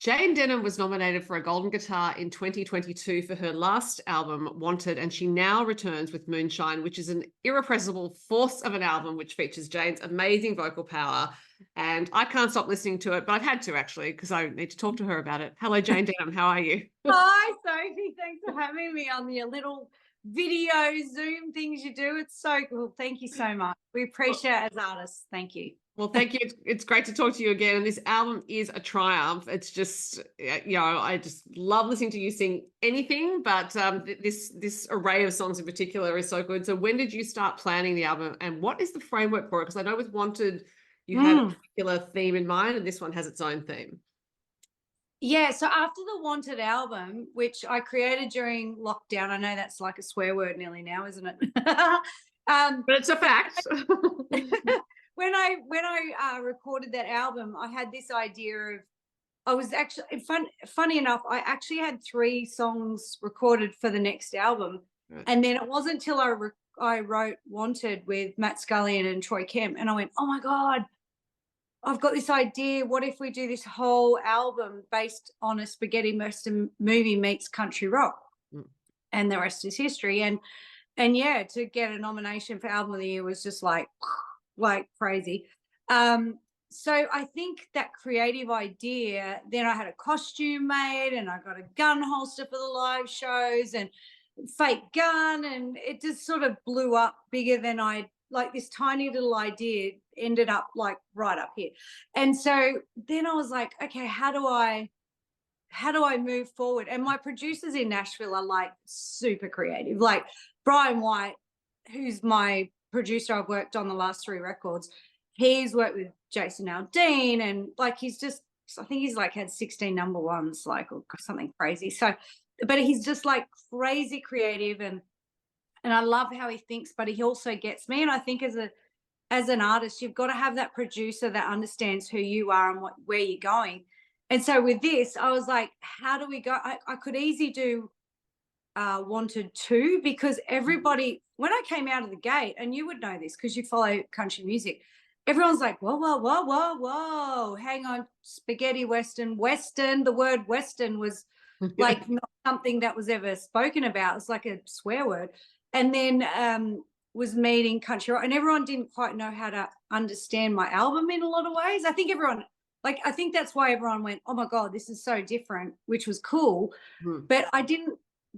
Jayne Denham was nominated for a Golden Guitar in 2022 for her last album, Wanted, and she now returns with Moonshine, which is an irrepressible force of an album which features Jayne's amazing vocal power. And I can't stop listening to it, but I've had to actually because I need to talk to her about it. Hello, Jayne Denham. How are you? Hi, Sophie. Thanks for having me on your little video Zoom things you do. It's so cool. Thank you so much. We appreciate it as artists. Thank you. Well, thank you. It's great to talk to you again. And this album is a triumph. It's just, I just love listening to you sing anything, but this array of songs in particular is so good. So when did you start planning the album and what is the framework for it? Because I know with Wanted, you had a particular theme in mind and this one has its own theme. Yeah, so after the Wanted album, which I created during lockdown, I know that's like a swear word nearly now, isn't it? But it's a fact. When I recorded that album, I had this idea of, I was actually, funny enough, I actually had 3 songs recorded for the next album. Right. And then it wasn't until I wrote Wanted with Matt Scullion and Troy Kemp, and I went, oh my God, I've got this idea. What if we do this whole album based on a spaghetti western movie meets country rock? And the rest is history. And yeah, to get a nomination for Album of the Year was just like crazy. So I think that creative idea, then I had a costume made and I got a gun holster for the live shows and fake gun, and it just sort of blew up bigger than like this tiny little idea ended up like right up here. And so then I was like, okay, how do I move forward? And my producers in Nashville are like super creative. Like Brian White, who's my producer I've worked on the last 3 records, he's worked with Jason Aldean, and like I think he's like had 16 number ones, like, or something crazy. So, but he's just like crazy creative, and I love how he thinks, but he also gets me. And I think as an artist, you've got to have that producer that understands who you are and where you're going. And so with this, I was like, how do we go? I could easily do Wanted 2, because everybody, when I came out of the gate, and you would know this because you follow country music, everyone's like, whoa, whoa, whoa, whoa, whoa, hang on, spaghetti western. The word western was like not something that was ever spoken about. It's like a swear word. And then was meeting country rock, and everyone didn't quite know how to understand my album in a lot of ways. I think that's why everyone went, oh my God, this is so different, which was cool. But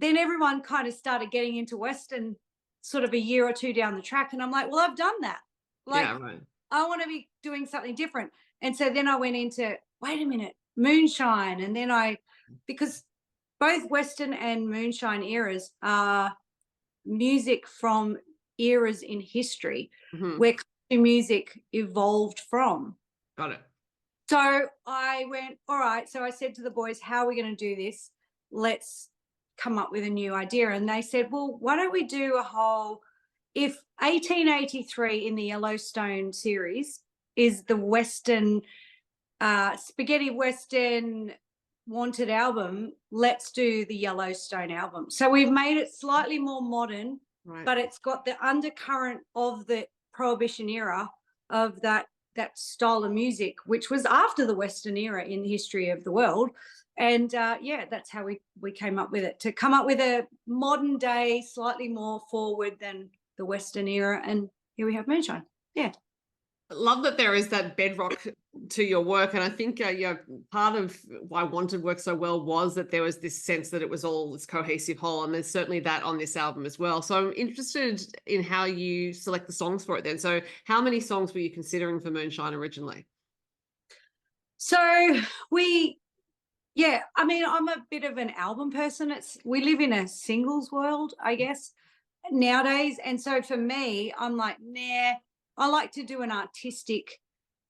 then everyone kind of started getting into Western sort of a year or 2 down the track. And I'm like, well, I've done that. Like, yeah, right. I want to be doing something different. And so then I went into, wait a minute, Moonshine. And then because both Western and Moonshine eras are music from eras in history where country music evolved from. Got it. So I went, all right. So I said to the boys, how are we going to do this? Let's come up with a new idea. And they said, well, why don't we do a whole, if 1883 in the Yellowstone series is the Western, spaghetti Western Wanted album, let's do the Yellowstone album. So we've made it slightly more modern, right, but it's got the undercurrent of the Prohibition era of that style of music, which was after the Western era in the history of the world. And yeah, that's how we came up with it, to come up with a modern day, slightly more forward than the Western era. And here we have Moonshine. Yeah. I love that there is that bedrock to your work. And I think part of why Wanted worked so well was that there was this sense that it was all this cohesive whole. And there's certainly that on this album as well. So I'm interested in how you select the songs for it then. So how many songs were you considering for Moonshine originally? So yeah, I mean, I'm a bit of an album person. We live in a singles world, I guess, nowadays. And so for me, I'm like, nah, I like to do an artistic,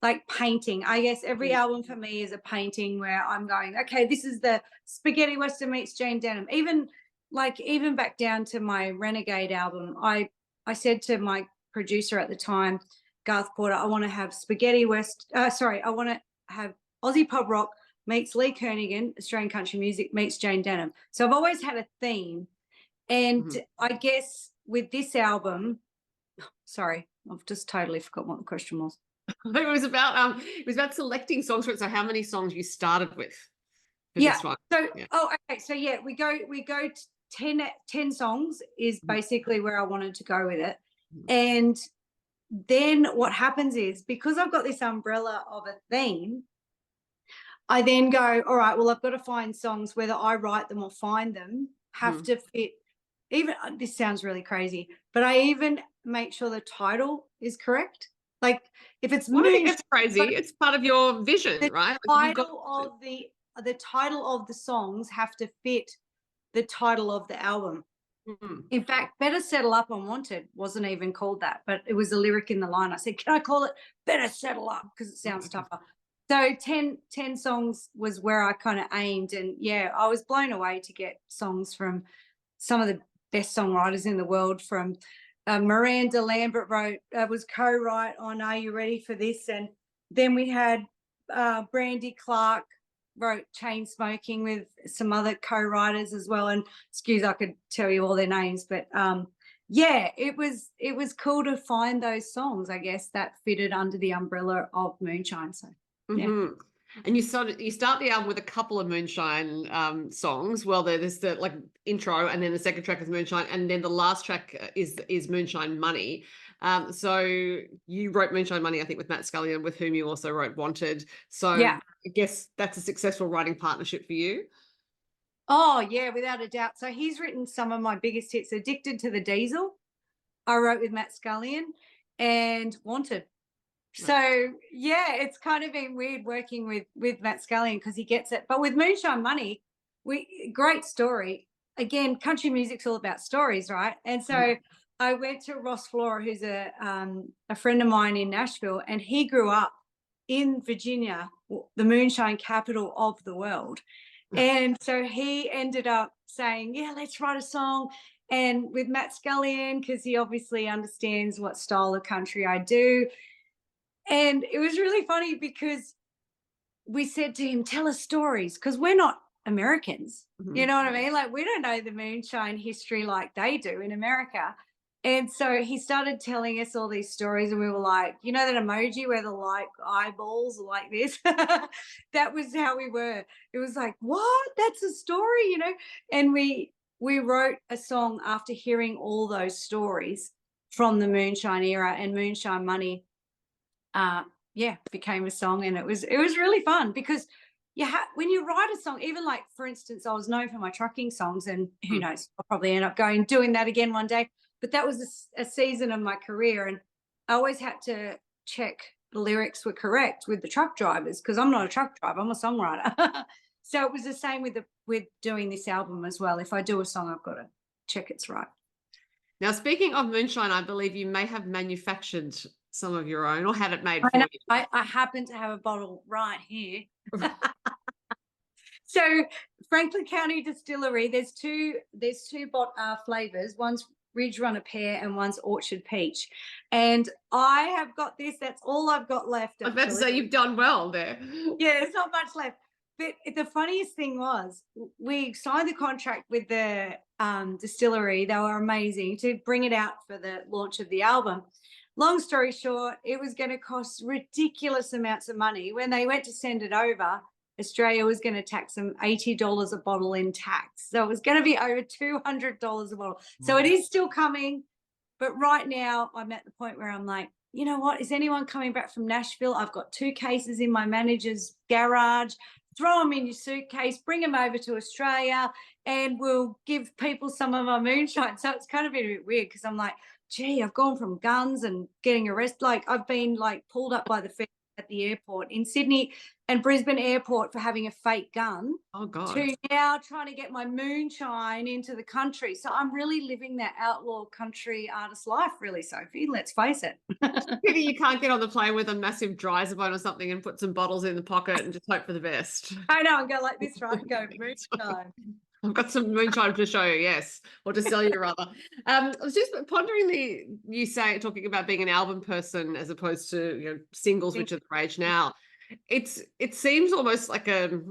like painting. I guess every album for me is a painting where I'm going, okay, this is the spaghetti western meets Jayne Denham. Even back down to my Renegade album, I said to my producer at the time, Garth Porter, I want to have I want to have Aussie pub rock meets Lee Kernaghan, Australian country music meets Jayne Denham. So I've always had a theme. And I guess with this album, sorry, I've just totally forgotten what the question was. It was about selecting songs for it. So how many songs you started with? Is Yeah. this one? So, Yeah. okay. So yeah, we go to 10 songs is basically where I wanted to go with it. And then what happens is, because I've got this umbrella of a theme, I then go, all right, well, I've got to find songs, whether I write them or find them, have to fit. Even this sounds really crazy, but I even make sure the title is correct. Like if it's Well, I think Moonshine, that's crazy. It's part of your vision, the right? Like you've got title of the title of the songs have to fit the title of the album. In fact, Better Settle Up on Wanted wasn't even called that, but it was a lyric in the line. I said, can I call it Better Settle Up? Because it sounds tougher. So 10 songs was where I kind of aimed. And yeah, I was blown away to get songs from some of the best songwriters in the world. From Miranda Lambert was co-write on Are You Ready for This? And then we had Brandy Clark wrote Chain Smoking with some other co-writers as well. And excuse, I could tell you all their names, but yeah, it was cool to find those songs, I guess, that fitted under the umbrella of Moonshine. So yeah. And you start the album with a couple of Moonshine songs. Well, there's the like intro, and then the second track is Moonshine, and then the last track is Moonshine Money. So you wrote Moonshine Money, I think, with Matt Scullion, with whom you also wrote Wanted. So Yeah. I guess that's a successful writing partnership for you. Oh yeah, without a doubt. So he's written some of my biggest hits. Addicted to the Diesel, I wrote with Matt Scullion, and Wanted. So yeah, it's kind of been weird working with Matt Scullion because he gets it. But with Moonshine Money, great story. Again, country music's all about stories, right? And so I went to Ross Flora, who's a friend of mine in Nashville, and he grew up in Virginia, the moonshine capital of the world. And so he ended up saying, yeah, let's write a song. And with Matt Scullion, because he obviously understands what style of country I do. And it was really funny because we said to him, tell us stories, because we're not Americans. You know what I mean? Like, we don't know the moonshine history like they do in America. And so he started telling us all these stories, and we were like, you know, that emoji where the like eyeballs are like this? That was how we were. It was like, what? That's a story, you know? And we wrote a song after hearing all those stories from the Moonshine era, and Moonshine Money became a song. And it was really fun because when you write a song, even like, for instance, I was known for my trucking songs, and who knows, I'll probably end up doing that again one day. But that was a season of my career, and I always had to check the lyrics were correct with the truck drivers, because I'm not a truck driver, I'm a songwriter. So it was the same with doing this album as well. If I do a song, I've got to check it's right. Now, speaking of Moonshine, I believe you may have manufactured some of your own, or had it made for you. I happen to have a bottle right here. So Franklin County Distillery, there's two flavors. One's Ridge Runner Pear and one's Orchard Peach. And I have got this. That's all I've got left. I was about to say, you've done well there. Yeah, there's not much left. But the funniest thing was, we signed the contract with the distillery. They were amazing to bring it out for the launch of the album. Long story short, it was going to cost ridiculous amounts of money. When they went to send it over, Australia was going to tax them $80 a bottle in tax. So it was going to be over $200 a bottle. So it is still coming. But right now, I'm at the point where I'm like, you know what? Is anyone coming back from Nashville? I've got 2 cases in my manager's garage. Throw them in your suitcase, bring them over to Australia, and we'll give people some of our moonshine. So it's kind of been a bit weird because I'm like, gee, I've gone from guns and getting arrested. Like, I've been like pulled up by the feds at the airport in Sydney and Brisbane airport for having a fake gun. Oh, God. To now trying to get my moonshine into the country. So I'm really living that outlaw country artist life, really, Sophie. Let's face it. Maybe you can't get on the plane with a massive dry zone or something and put some bottles in the pocket and just hope for the best. I know, and go like this, right? Go moonshine. I've got some moonshine to show you, yes, or to sell you rather. I was just pondering you talking about being an album person as opposed to singles, which are the rage now. It seems almost like a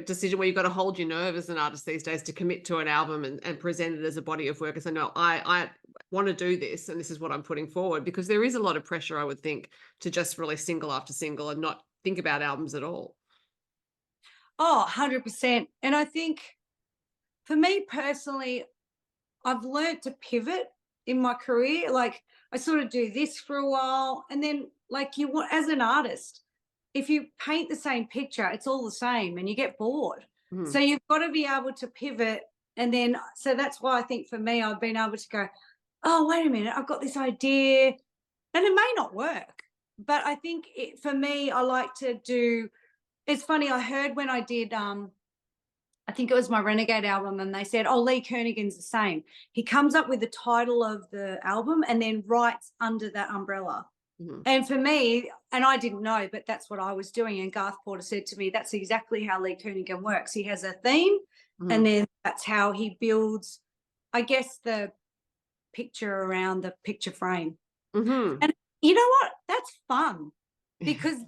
decision where you've got to hold your nerve as an artist these days to commit to an album and present it as a body of work. And say, no, I want to do this, and this is what I'm putting forward, because there is a lot of pressure, I would think, to just release single after single and not think about albums at all. Oh, 100%. And I think for me personally, I've learned to pivot in my career. Like I sort of do this for a while, and then like you want as an artist, if you paint the same picture, it's all the same and you get bored. So Mhm. you've got to be able to pivot. And then so that's why I think for me, I've been able to go, oh, wait a minute, I've got this idea. And it may not work. But I think for me, I like to do, it's funny, I heard when I did I think it was my Renegade album, and they said, oh, Lee Kernighan's the same. He comes up with the title of the album and then writes under that umbrella. Mhm. And for me, and I didn't know, but that's what I was doing. And Garth Porter said to me, that's exactly how Lee Kernighan works. He has a theme, and Mhm. then that's how he builds, I guess, the picture around the picture frame. Mhm. And you know what? That's fun because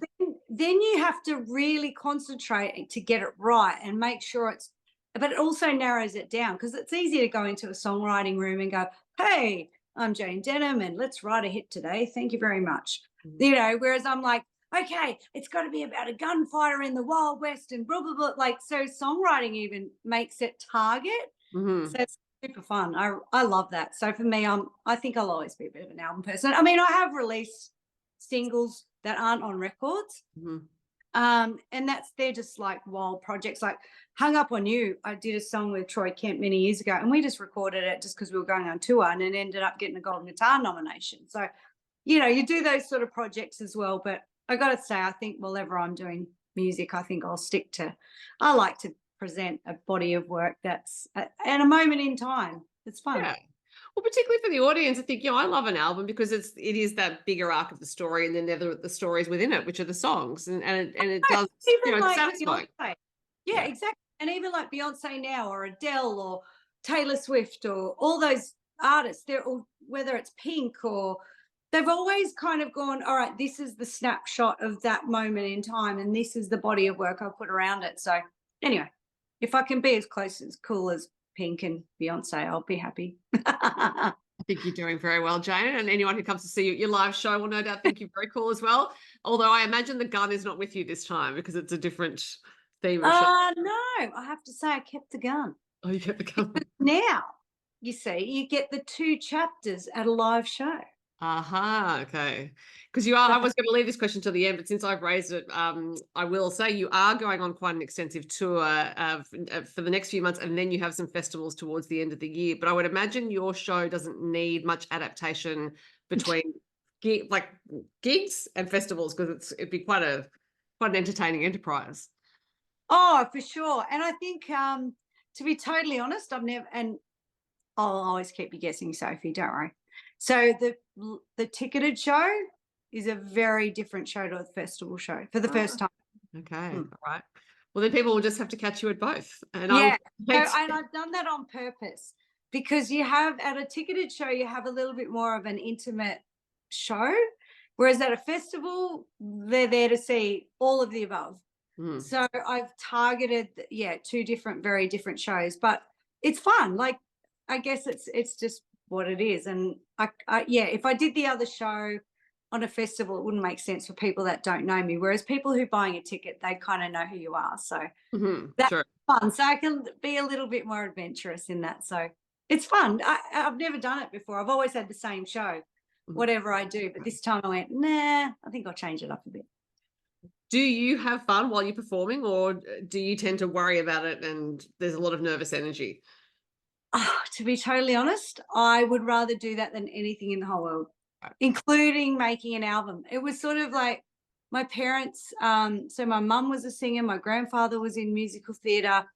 then you have to really concentrate to get it right and make sure it's, but it also narrows it down because it's easy to go into a songwriting room and go, hey, I'm Jayne Denham and let's write a hit today. Thank you very much. Mhm. You know, whereas I'm like, okay, it's got to be about a gunfighter in the Wild West and blah, blah, blah. Like, so songwriting even makes it target. So Mhm. it's super fun. I love that. So for me, I think I'll always be a bit of an album person. I mean, I have released singles that aren't on records. Mhm. And they're just like wild projects. Like Hung Up on You, I did a song with Troy Kemp many years ago, and we just recorded it just because we were going on tour, and it ended up getting a Golden Guitar nomination. So, you know, you do those sort of projects as well. But I got to say, I think whenever I'm doing music, I think I'll stick to. I like to present a body of work that's at a moment in time. It's fun. Yeah. Well, particularly for the audience, I think, I love an album because it is that bigger arc of the story, and then the stories within it, which are the songs, and it does, Even it's like satisfying. Beyonce. Yeah, Yeah. exactly. And even like Beyonce now or Adele or Taylor Swift or all those artists, they're all, whether it's Pink or they've always kind of gone, all right, this is the snapshot of that moment in time and this is the body of work I'll put around it. So anyway, if I can be as close as cool as Pink and Beyonce, I'll be happy. I think you're doing very well, Jane. And anyone who comes to see you at your live show will no doubt think you're very cool as well. Although I imagine the gun is not with you this time because it's a different theme of show. No, I have to say I kept the gun. Oh, you get the gun. Now, you see, you get the two chapters at a live show. Aha, okay. Because I was going to leave this question to the end, but since I've raised it, I will say you are going on quite an extensive tour for the next few months, and then you have some festivals towards the end of the year. But I would imagine your show doesn't need much adaptation between gigs and festivals because it'd be quite an entertaining enterprise. Oh, for sure. And I think, to be totally honest, I've never, and I'll always keep you guessing, Sophie, don't worry. So the ticketed show is a very different show to a festival show for the Ah, first time. okay, Hmm. all right. Well, then people will just have to catch you at both, and I will. Yeah. So, and I've done that on purpose because you have at a ticketed show, you have a little bit more of an intimate show, whereas at a festival, they're there to see all of the above. Mm. So I've targeted, yeah, two different, very different shows, but it's fun. Like, I guess it's just what it is. And yeah, if I did the other show on a festival, it wouldn't make sense for people that don't know me. Whereas people who buying a ticket, they kind of know who you are. So Mhm, that's sure. fun. So I can be a little bit more adventurous in that. So it's fun. I've never done it before. I've always had the same show, Mhm. whatever I do. But this time I went, nah, I think I'll change it up a bit. Do you have fun while you're performing, or do you tend to worry about it and there's a lot of nervous energy? To be totally honest, I would rather do that than anything in the whole world, Right. including making an album. It was sort of like my parents, so my mum was a singer, my grandfather was in musical theatre.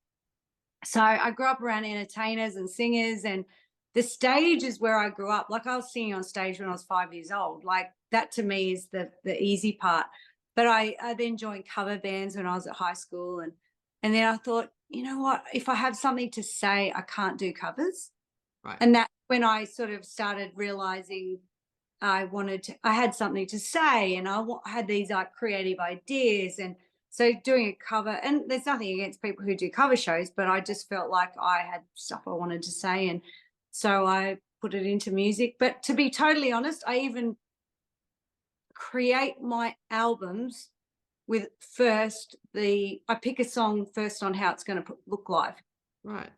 So I grew up around entertainers and singers, and the stage is where I grew up. Like I was singing on stage when I was 5 years old. Like that to me is the easy part. But I then joined cover bands when I was at high school, and then I thought, you know what? If I have something to say, I can't do covers. Right. And that's when I sort of started realizing I had something to say, and I had these like creative ideas. And so doing a cover, and there's nothing against people who do cover shows, but I just felt like I had stuff I wanted to say. And so I put it into music. But to be totally honest, I even create my albums with first I pick a song first on how it's going to look live. Right.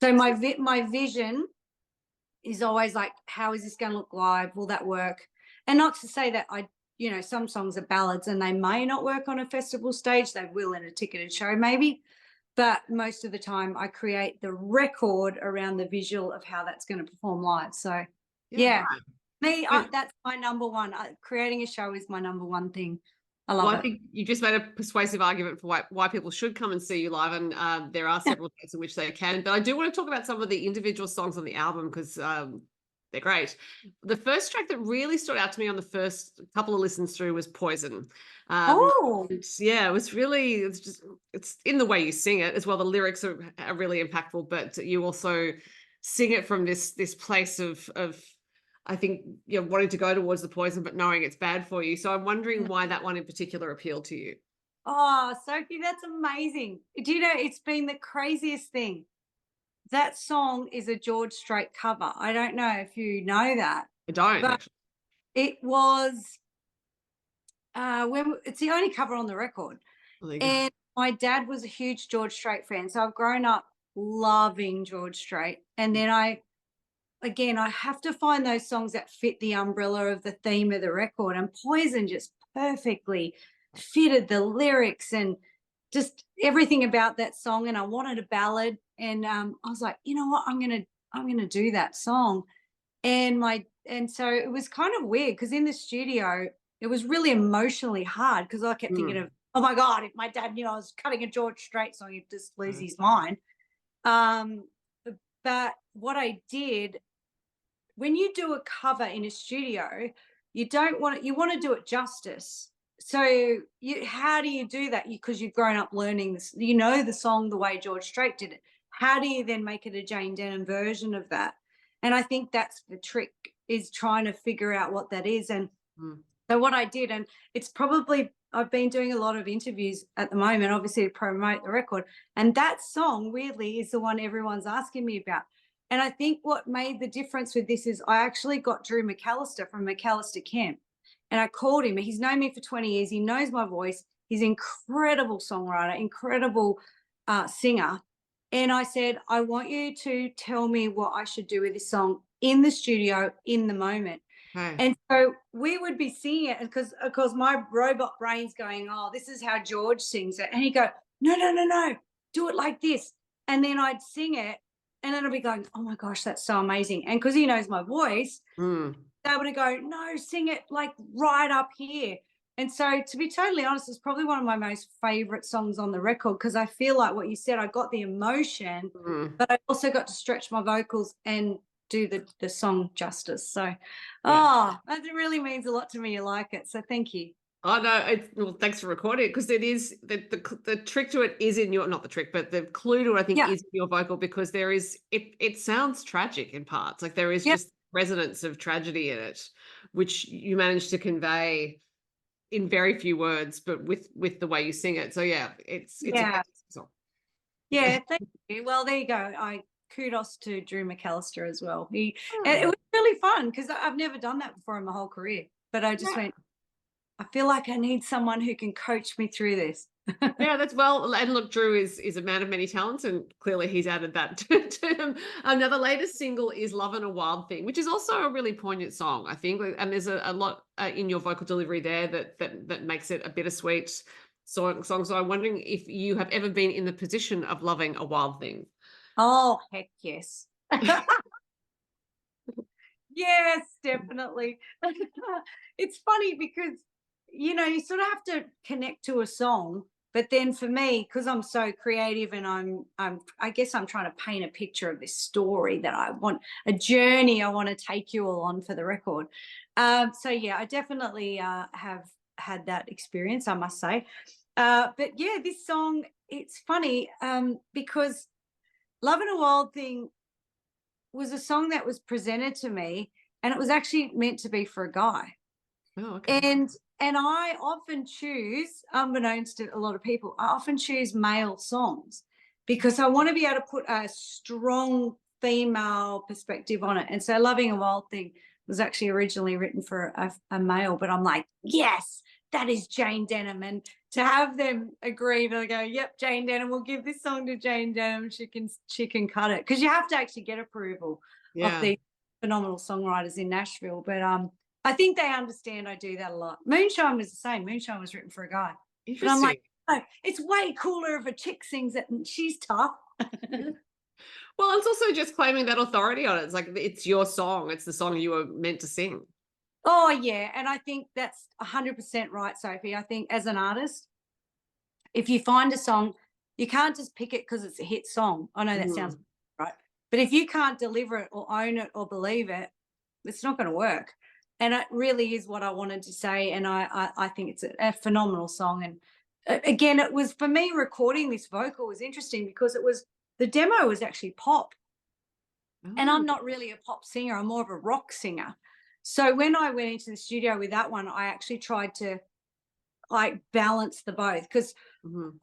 So my vision is always like, how is this going to look live? Will that work? And not to say that some songs are ballads and they may not work on a festival stage. They will in a ticketed show maybe. But most of the time I create the record around the visual of how that's going to perform live. So yeah. Right. That's my number one. Creating a show is my number one thing. I love Well, it. I think you just made a persuasive argument for why people should come and see you live, and there are several ways in which they can. But I do want to talk about some of the individual songs on the album because they're great. The first track that really stood out to me on the first couple of listens through was Poison. Yeah, it's in the way you sing it as well. The lyrics are really impactful, but you also sing it from this place of I think you're wanting to go towards the poison, but knowing it's bad for you. So I'm wondering why that one in particular appealed to you. Oh, Sophie, that's amazing. Do you know, it's been the craziest thing. That song is a George Strait cover. I don't know if you know that. I don't but actually. It was when it's the only cover on the record. And my dad was a huge George Strait fan. So I've grown up loving George Strait. And then I have to find those songs that fit the umbrella of the theme of the record. And Poison just perfectly fitted the lyrics and just everything about that song. And I wanted a ballad. And I was like, you know what, I'm gonna do that song. And so it was kind of weird because in the studio, it was really emotionally hard because I kept thinking of, oh my God, if my dad knew I was cutting a George Strait song, he'd just lose his mind. But what I did, when you do a cover in a studio, you want to do it justice. So how do you do that? Because you've grown up learning this, the song the way George Strait did it. How do you then make it a Jayne Denham version of that? And I think that's the trick, is trying to figure out what that is. And so what I did, and I've been doing a lot of interviews at the moment, obviously to promote the record. And that song weirdly is the one everyone's asking me about. And I think what made the difference with this is I actually got Drew McAllister from McAllister Camp, and I called him. He's known me for 20 years. He knows my voice. He's an incredible songwriter, incredible singer. And I said, I want you to tell me what I should do with this song in the studio in the moment. And so we would be singing it because my robot brain's going, oh, this is how George sings it. And he'd go, no, do it like this. And then I'd sing it. And then I'll be going, oh my gosh, that's so amazing. And because he knows my voice, they're able to go, no, sing it like right up here. And so to be totally honest, it's probably one of my most favorite songs on the record because I feel like what you said, I got the emotion, but I also got to stretch my vocals and do the song justice. So, that really means a lot to me. You like it. So thank you. Oh no! Well, thanks for recording it because it is the trick to it is in your, not the trick, but the clue to it I think is in your vocal, because there is it sounds tragic in parts, like there is just resonance of tragedy in it, which you managed to convey in very few words, but with the way you sing it. So it's a fantastic song. Yeah, thank you. Well, there you go. Kudos to Drew McAllister as well. And it was really fun because I've never done that before in my whole career, but I just went, I feel like I need someone who can coach me through this. Yeah, that's well. And look, Drew is a man of many talents, and clearly he's added that to him. Now, the latest single is "Lovin' a Wild Thing," which is also a really poignant song, I think. And there's a lot in your vocal delivery there that makes it a bittersweet song. So I'm wondering if you have ever been in the position of loving a wild thing. Oh, heck yes. Yes, definitely. It's funny because, you sort of have to connect to a song. But then for me, because I'm so creative and I guess I'm trying to paint a picture of this story that I want, a journey I want to take you all on for the record. So yeah, I definitely have had that experience, I must say. But yeah, this song, it's funny because Lovin' a Wild Thing was a song that was presented to me, and it was actually meant to be for a guy. Oh, okay. And I often choose, unbeknownst to a lot of people, I often choose male songs because I want to be able to put a strong female perspective on it. And so Loving a Wild Thing was actually originally written for a male, but I'm like, yes, that is Jayne Denham. And to have them agree, they'll go, yep, Jayne Denham, we'll give this song to Jayne Denham. She can cut it. Because you have to actually get approval of these phenomenal songwriters in Nashville. But I think they understand I do that a lot. Moonshine was the same. Moonshine was written for a guy. But I'm like, oh, it's way cooler if a chick sings it and she's tough. Well, it's also just claiming that authority on it. It's like, it's your song. It's the song you were meant to sing. Oh, yeah. And I think that's 100% right, Sophie. I think as an artist, if you find a song, you can't just pick it because it's a hit song. I know that sounds right. But if you can't deliver it or own it or believe it, it's not going to work. And it really is what I wanted to say. And I think it's a phenomenal song. And again, it was, for me, recording this vocal was interesting because the demo was actually pop. And I'm not really a pop singer. I'm more of a rock singer. So when I went into the studio with that one, I actually tried to like balance the both, because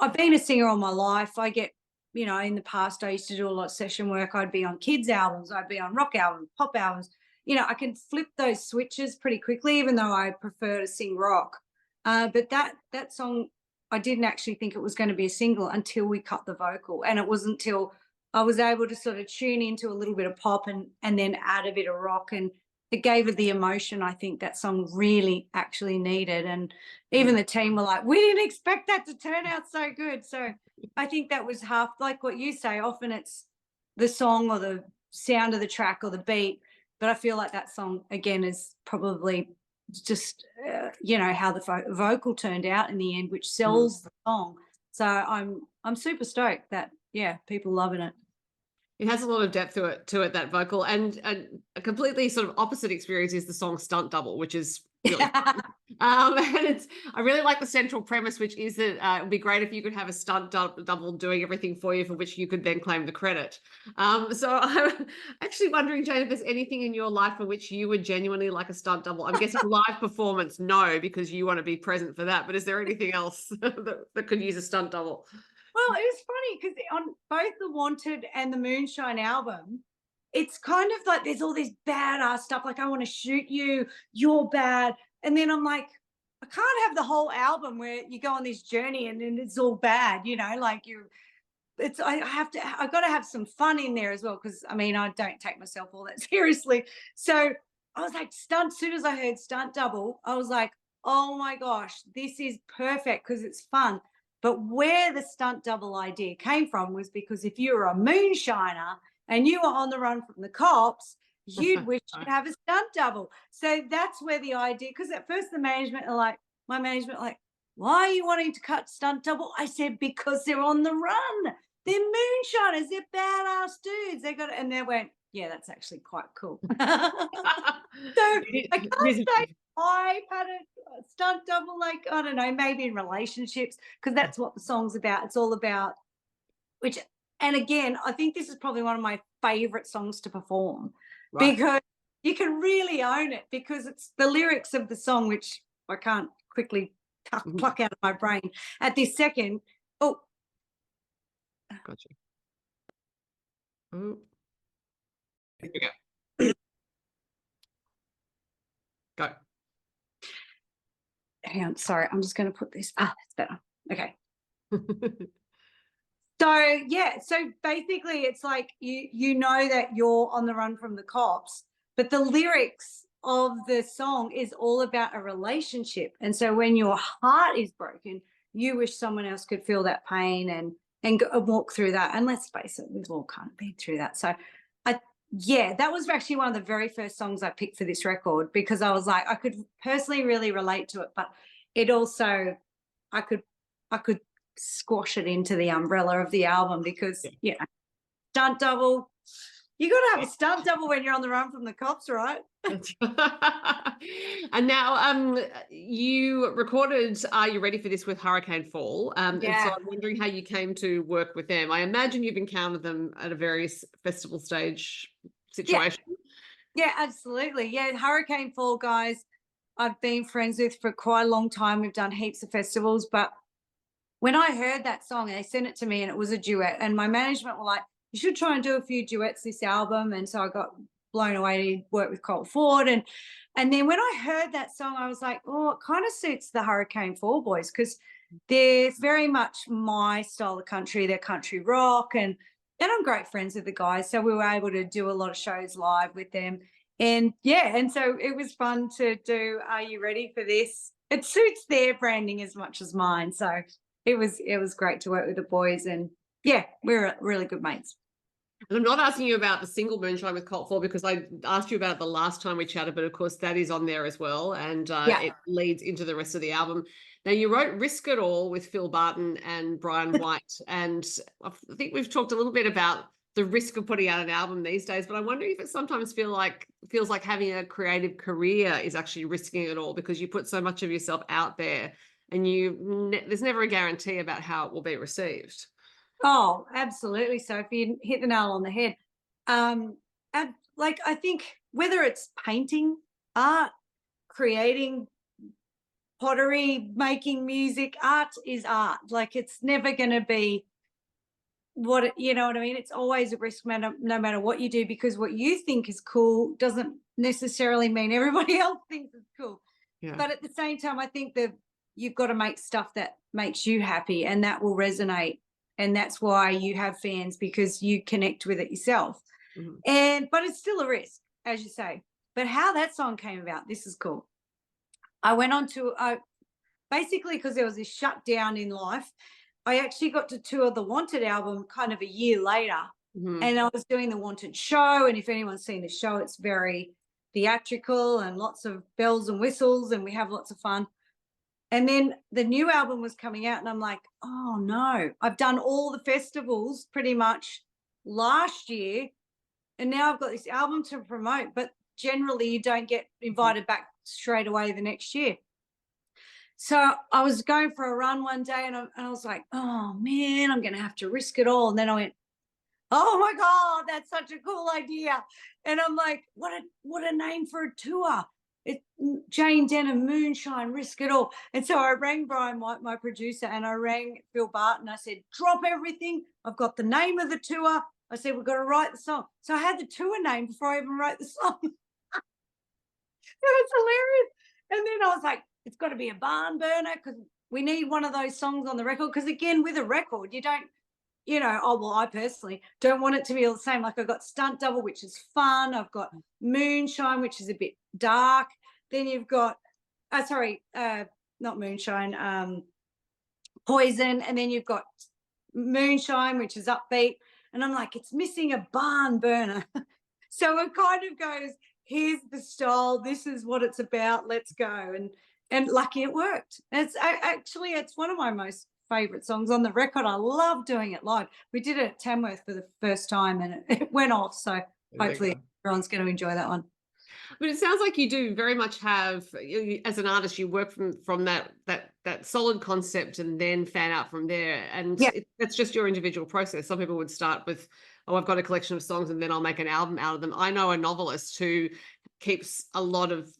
I've been a singer all my life. I get, you know, in the past, I used to do a lot of session work. I'd be on kids' albums. I'd be on rock albums, pop albums. You know, I can flip those switches pretty quickly, even though I prefer to sing rock. But that song, I didn't actually think it was going to be a single until we cut the vocal. And it wasn't until I was able to sort of tune into a little bit of pop and then add a bit of rock. And it gave it the emotion I think that song really actually needed. And even the team were like, we didn't expect that to turn out so good. So I think that was half, like what you say, often it's the song or the sound of the track or the beat. But I feel like that song, again, is probably just, you know, how the vocal turned out in the end, which sells the song. So I'm super stoked that, yeah, people loving it. It has a lot of depth to it, that vocal. And a completely sort of opposite experience is the song Stunt Double, which is really and I really like the central premise, which is that it would be great if you could have a stunt double doing everything for you, for which you could then claim the credit. So I'm actually wondering, Jayne, if there's anything in your life for which you would genuinely like a stunt double. I'm guessing live performance, no, because you want to be present for that. But is there anything else that could use a stunt double? Well, it was funny because on both the Wanted and the Moonshine album, it's kind of like there's all this badass stuff, like I want to shoot you, you're bad. And then I'm like, I can't have the whole album where you go on this journey and then it's all bad, you know, like I got to have some fun in there as well, because I mean, I don't take myself all that seriously. So I was like, as soon as I heard Stunt Double, I was like, oh my gosh, this is perfect because it's fun. But where the stunt double idea came from was because if you were a moonshiner and you were on the run from the cops, you'd wish you'd have a stunt double. So that's where the idea, because at first my management like, why are you wanting to cut stunt double? I said, because they're on the run. They're moonshiners. They're badass dudes. And they went, yeah, that's actually quite cool. So I can't say I've had a stunt double, like, I don't know, maybe in relationships, because that's what the song's about. It's all about, and again, I think this is probably one of my favorite songs to perform, because you can really own it, because it's the lyrics of the song, which I can't quickly pluck out of my brain at this second. Oh, gotcha. Oh, here we go. Go. Hang on, sorry, I'm just going to put this. That's better. Okay. So yeah, so basically it's like you know that you're on the run from the cops, but the lyrics of the song is all about a relationship. And so when your heart is broken, you wish someone else could feel that pain and walk through that. And let's face it, we've all kind of been through that. So yeah, that was actually one of the very first songs I picked for this record, because I was like, I could personally really relate to it, but it also, I could squash it into the umbrella of the album, because, you know, stunt double, you got to have a stunt double when you're on the run from the cops, right? And now you recorded Are You Ready for This with Hurricane Fall. And so I'm wondering how you came to work with them. I imagine you've encountered them at a various festival stage situation. Yeah, absolutely. Yeah, Hurricane Fall guys, I've been friends with for quite a long time. We've done heaps of festivals, but when I heard that song, they sent it to me and it was a duet, and my management were like, you should try and do a few duets this album. And so I got blown away to work with Colt Ford. And then when I heard that song, I was like, oh, it kind of suits the Hurricane 4 boys, because they're very much my style of country. They're country rock, and I'm great friends with the guys. So we were able to do a lot of shows live with them. And yeah, and so it was fun to do Are You Ready for This? It suits their branding as much as mine. So it was great to work with the boys, and yeah, we're really good mates. And I'm not asking you about the single Moonshine with Colt Ford, because I asked you about it the last time we chatted, but of course that is on there as well. And it leads into the rest of the album. Now, you wrote Risk It All with Phil Barton and Brian White. And I think we've talked a little bit about the risk of putting out an album these days, but I wonder if it sometimes feels like having a creative career is actually risking it all, because you put so much of yourself out there, and there's never a guarantee about how it will be received. Oh, absolutely. So if you hit the nail on the head, and like, I think whether it's painting, art, creating pottery, making music, art is art. Like, it's never going to be you know what I mean? It's always a risk, no matter what you do, because what you think is cool doesn't necessarily mean everybody else thinks it's cool. Yeah. But at the same time, I think that you've got to make stuff that makes you happy, and that will resonate. And that's why you have fans, because you connect with it yourself. Mm-hmm. But it's still a risk, as you say. But how that song came about, this is cool. I went on to, basically, because there was this shutdown in life, I actually got to tour the Wanted album kind of a year later. Mm-hmm. And I was doing the Wanted show. And if anyone's seen the show, it's very theatrical and lots of bells and whistles, and we have lots of fun. And then the new album was coming out, and I'm like, oh no, I've done all the festivals pretty much last year, and now I've got this album to promote. But generally you don't get invited back straight away the next year. So I was going for a run one day, and I was like, oh man, I'm going to have to risk it all. And then I went, oh my God, that's such a cool idea. And I'm like, what a name for a tour. It's Jayne Denham, Moonshine, Risk It All. And so I rang Brian White, my producer, and I rang Phil Barton. I said, drop everything. I've got the name of the tour. I said, we've got to write the song. So I had the tour name before I even wrote the song. It was hilarious. And then I was like, it's got to be a barn burner, because we need one of those songs on the record. Because again, with a record, you don't, I personally don't want it to be all the same. Like, I've got Stunt Double, which is fun. I've got Moonshine, which is a bit dark. Then you've got, not Moonshine, Poison. And then you've got Moonshine, which is upbeat. And I'm like, it's missing a barn burner. So it kind of goes, here's the style. This is what it's about. Let's go. And lucky it worked. It's one of my most favorite songs on the record. I love doing it live. We did it at Tamworth for the first time, and it went off. So hopefully everyone's going to enjoy that one. But it sounds like you do very much have, as an artist, you work from that solid concept and then fan out from there. And that's just your individual process. Some people would start with, oh, I've got a collection of songs and then I'll make an album out of them. I know a novelist who keeps a lot of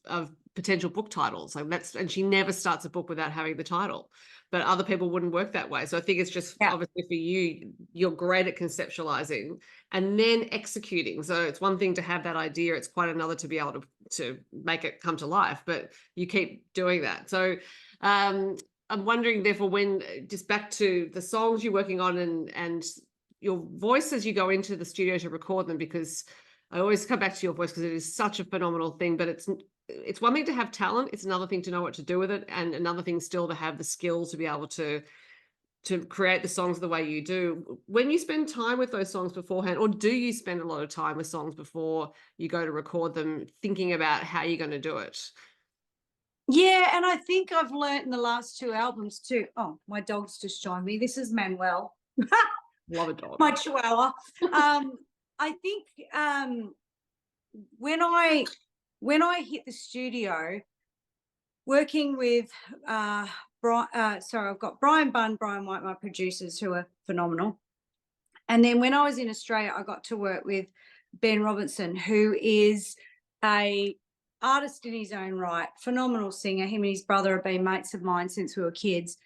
potential book titles, and she never starts a book without having the title. But other people wouldn't work that way. So I think it's just obviously for you, you're great at conceptualizing and then executing. So it's one thing to have that idea. It's quite another to be able to make it come to life, but you keep doing that. So I'm wondering, therefore, just back to the songs you're working on and your voice as you go into the studio to record them, because I always come back to your voice because it is such a phenomenal thing, but it's one thing to have talent. It's another thing to know what to do with it. And another thing still to have the skills to be able to create the songs the way you do. When you spend time with those songs beforehand, or do you spend a lot of time with songs before you go to record them, thinking about how you're going to do it? Yeah. And I think I've learned in the last 2 albums too. Oh, my dog's just joined me. This is Manuel. Love a dog. My chihuahua. I think when I hit the studio, working with I've got Brian Bunn, Brian White, my producers, who are phenomenal. And then when I was in Australia, I got to work with Ben Robinson, who is a artist in his own right, phenomenal singer. Him and his brother have been mates of mine since we were kids.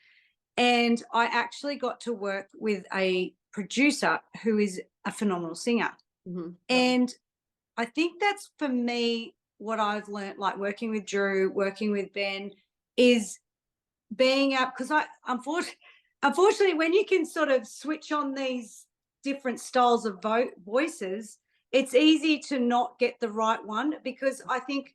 And I actually got to work with a producer who is a phenomenal singer. Mm-hmm. And I think that's for me what I've learned, like working with Drew, working with Ben, is being up, because I unfortunately when you can sort of switch on these different styles of voices, it's easy to not get the right one, because I think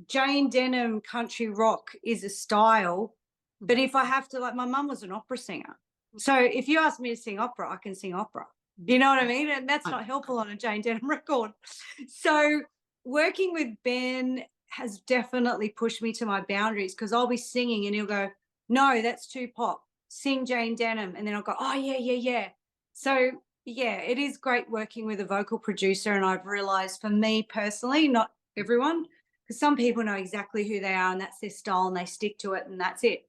Jayne Denham country rock is a style, but if I have to, like, my mum was an opera singer, so if you ask me to sing opera, I can sing opera. You know what I mean? And that's not helpful on a Jayne Denham record. So working with Ben has definitely pushed me to my boundaries, because I'll be singing and he'll go, no, that's too pop. Sing Jayne Denham. And then I'll go, oh, yeah, yeah, yeah. So, yeah, it is great working with a vocal producer. And I've realized, for me personally, not everyone, because some people know exactly who they are and that's their style and they stick to it and that's it.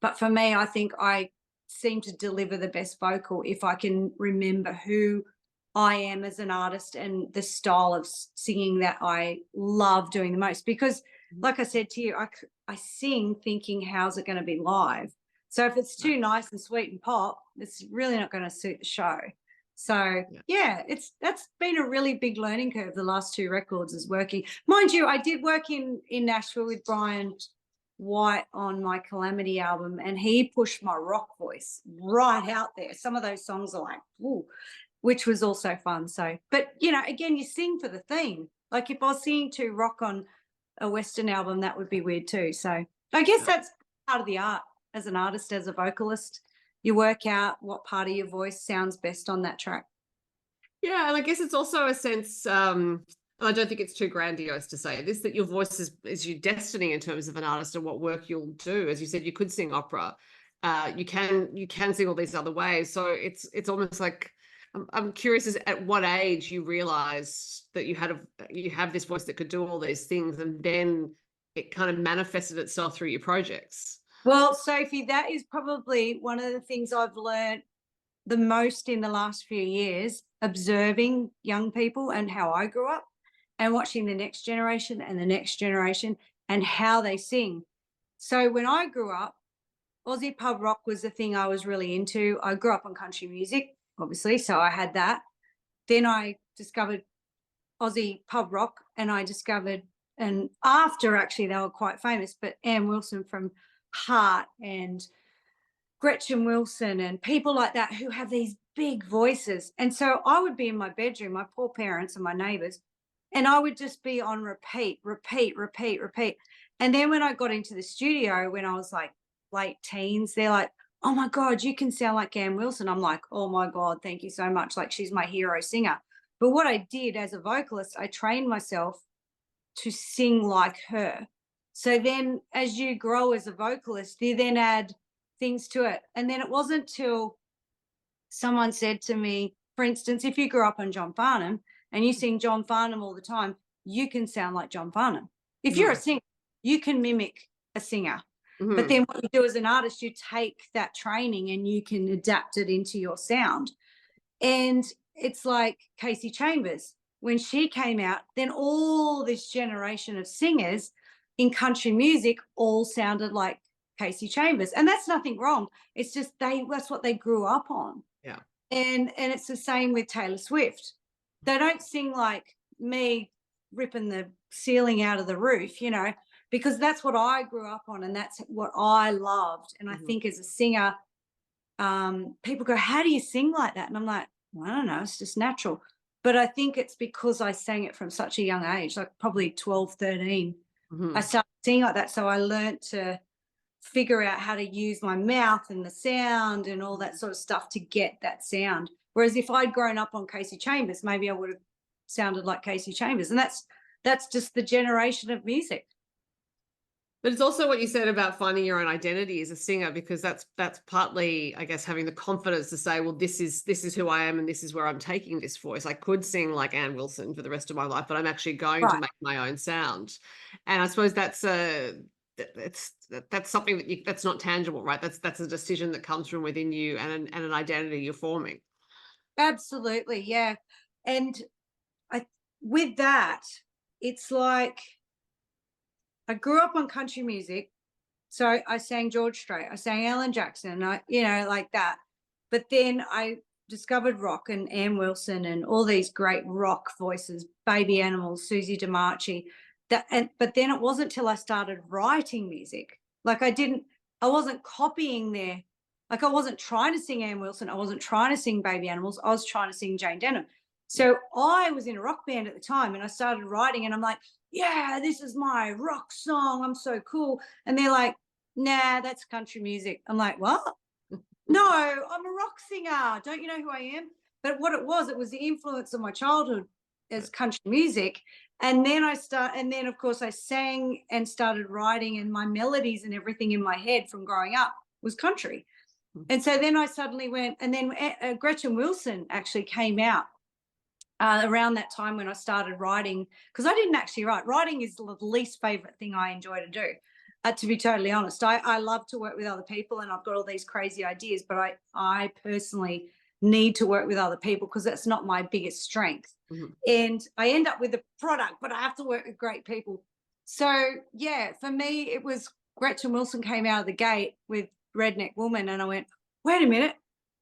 But for me, I think I seem to deliver the best vocal if I can remember who I am as an artist and the style of singing that I love doing the most. Because, like I said to you, I sing thinking, how's it going to be live? So if it's too nice and sweet and pop, it's really not going to suit the show. So yeah, that's been a really big learning curve. The last 2 records is working. Mind you, I did work in Nashville with Brian White on my Calamity album, and he pushed my rock voice right out there. Some of those songs are like, ooh, which was also fun. So, but you know, again, you sing for the theme. Like if I was singing to rock on a Western album, that would be weird too. So I guess that's part of the art as an artist, as a vocalist. You work out what part of your voice sounds best on that track. Yeah, and I guess it's also a sense, I don't think it's too grandiose to say this, that your voice is your destiny in terms of an artist and what work you'll do. As you said, you could sing opera. You can sing all these other ways. So it's almost like, I'm curious as at what age you realized that you have this voice that could do all these things, and then it kind of manifested itself through your projects. Well, Sophie, that is probably one of the things I've learned the most in the last few years, observing young people and how I grew up and watching the next generation and the next generation and how they sing. So when I grew up, Aussie pub rock was the thing I was really into. I grew up on country music, obviously, so I had that. Then I discovered Aussie pub rock, and I discovered, and after actually they were quite famous, but Ann Wilson from Heart and Gretchen Wilson and people like that who have these big voices. And so I would be in my bedroom, my poor parents and my neighbors, and I would just be on repeat, repeat, repeat, repeat. And then when I got into the studio, when I was like late teens, they're like, oh my God, you can sound like Ann Wilson. I'm like, oh my God, thank you so much. Like, she's my hero singer. But what I did as a vocalist, I trained myself to sing like her. So then as you grow as a vocalist, you then add things to it. And then it wasn't till someone said to me, for instance, if you grew up on John Farnham and you sing John Farnham all the time, you can sound like John Farnham. If you're a singer, you can mimic a singer. But then what you do as an artist, you take that training and you can adapt it into your sound. And it's like Casey Chambers. When she came out, then all this generation of singers in country music all sounded like Casey Chambers. And that's nothing wrong. It's just that's what they grew up on. Yeah. And it's the same with Taylor Swift. They don't sing like me ripping the ceiling out of the roof, you know, because that's what I grew up on and that's what I loved. And I think as a singer, people go, how do you sing like that? And I'm like, well, I don't know, it's just natural. But I think it's because I sang it from such a young age, like probably 12, 13. I started singing like that. So I learned to figure out how to use my mouth and the sound and all that sort of stuff to get that sound. Whereas if I'd grown up on Casey Chambers, maybe I would have sounded like Casey Chambers. And that's just the generation of music. But it's also what you said about finding your own identity as a singer, because that's partly, I guess, having the confidence to say, well, this is who I am and this is where I'm taking this voice. I could sing like Ann Wilson for the rest of my life, but I'm actually going to make my own sound. And I suppose that's something that's not tangible, right? That's a decision that comes from within you and an identity you're forming. Absolutely, yeah. And with that, it's like I grew up on country music, so I sang George Strait, I sang Alan Jackson, you know, like that. But then I discovered rock and Ann Wilson and all these great rock voices, Baby Animals, Susie DiMarchi. But then it wasn't till I started writing music. Like I wasn't copying like I wasn't trying to sing Ann Wilson. I wasn't trying to sing Baby Animals. I was trying to sing Jayne Denham. So I was in a rock band at the time and I started writing and I'm like, yeah, this is my rock song. I'm so cool. And they're like, nah, that's country music. I'm like, what? No, I'm a rock singer. Don't you know who I am? But what it was the influence of my childhood as country music. And then of course I sang and started writing, and my melodies and everything in my head from growing up was country. And so then I suddenly went, and then Gretchen Wilson actually came out around that time when I started writing, because I didn't actually write. Writing is the least favorite thing I enjoy to do. To be totally honest, I love to work with other people, and I've got all these crazy ideas, but I personally need to work with other people because that's not my biggest strength. And I end up with a product, but I have to work with great people. So yeah, for me, it was Gretchen Wilson came out of the gate with Redneck Woman, and I went, wait a minute,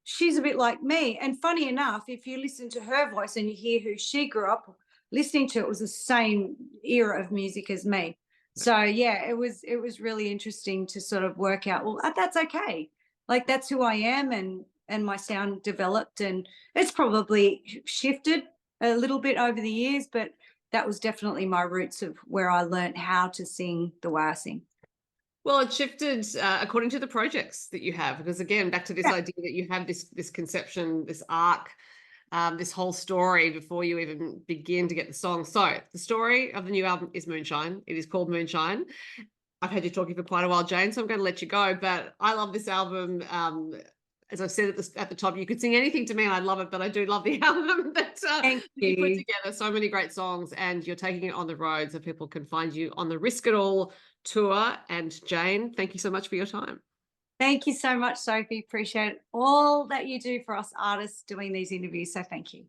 she's a bit like me. And funny enough, if you listen to her voice and you hear who she grew up listening to, it was the same era of music as me. So yeah, it was really interesting to sort of work out, well, that's okay. Like that's who I am, and my sound developed, and it's probably shifted a little bit over the years, but that was definitely my roots of where I learned how to sing the way I sing. Well, it shifted according to the projects that you have, because again, back to this Yeah. idea that you have this conception, this arc, this whole story before you even begin to get the song. So the story of the new album is Moonshine. It is called Moonshine. I've had you talking for quite a while, Jayne, so I'm going to let you go. But I love this album. As I've said at the top, you could sing anything to me and I love it, but I do love the album that Thank you put you. together. So many great songs, and you're taking it on the road so people can find you on the Risk It All tour. And Jayne, thank you so much for your time. Thank you so much, Sophie. Appreciate all that you do for us artists doing these interviews. So thank you.